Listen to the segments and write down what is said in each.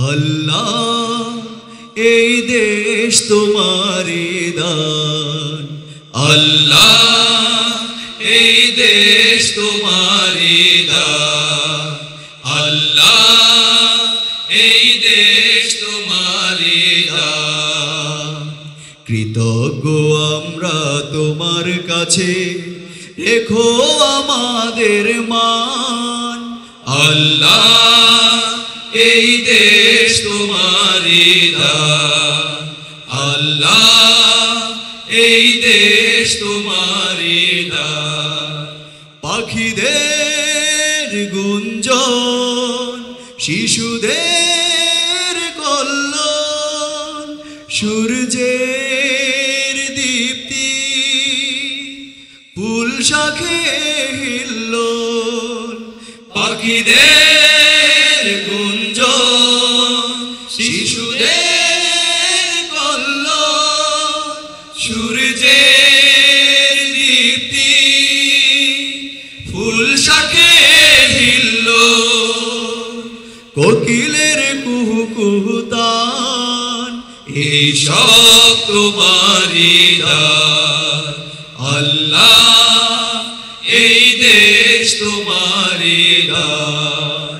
আল্লাহ এই দেশ তোমারই দান, আল্লাহ এই দেশ তোমারই দান, আল্লাহ এই দেশ তোমারই দান। কৃতজ্ঞ আমরা তোমার কাছে, রেখো আমাদের মান। আল্লাহ এই দেশ তোমারই দান, আল্লাহ এই দেশ তোমারই দান। পাখিদের গুঞ্জন, শিশুদের কল্লোল, সূর্যের দীপ্তি, ফুল শাখে হিল্লোল। পাখিদের গুঞ্জন, শিশুদের কল্লোল, সূর্যের দীপ্তি, ফুল শাখে হিল্লোল। কোকিলের কুহু কুহু তান, এই সব তোমারই দান। আল্লাহ এই দেশ তোমারই দান,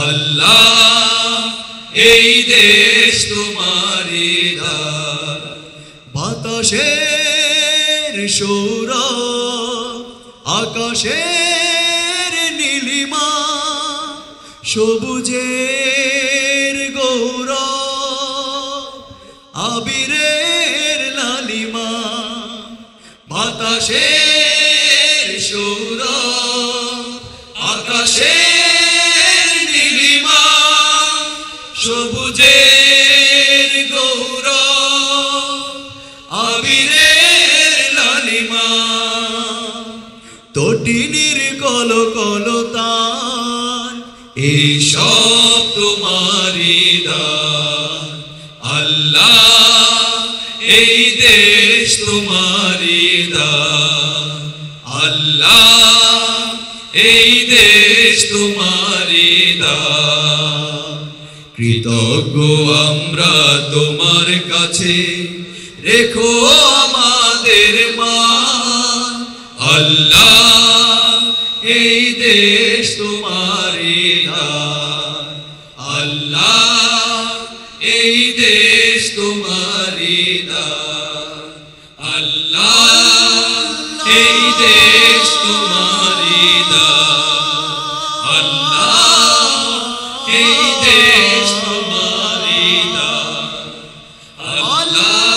আল্লাহ এই দেশ তোমারই দান। বাতাসের সৌরভ, আকাশের নীলিমা, সবুজের গৌরব, আবিরের লালিমা। বাতাসের সৌরভ, আকাশের নীলিমা, সবুজের গৌরব, আবিরের লালিমা। তটিনীর কলকলতান, এই সব তোমারই দান। আল্লাহ এই দেশ তোমারই দান, আল্লাহ এই দেশ তোমারই দান। কৃতজ্ঞ আমরা তোমার কাছে, রেখো আমাদের মান। আল্লাহ এই দেশ তোমারই দান, আল্লাহ এই দেশ তোমারই দান, আল্লাহ এই দেশ তোমারই দান, আল্লাহ এই দেশ তোমারই দান, আল্লাহ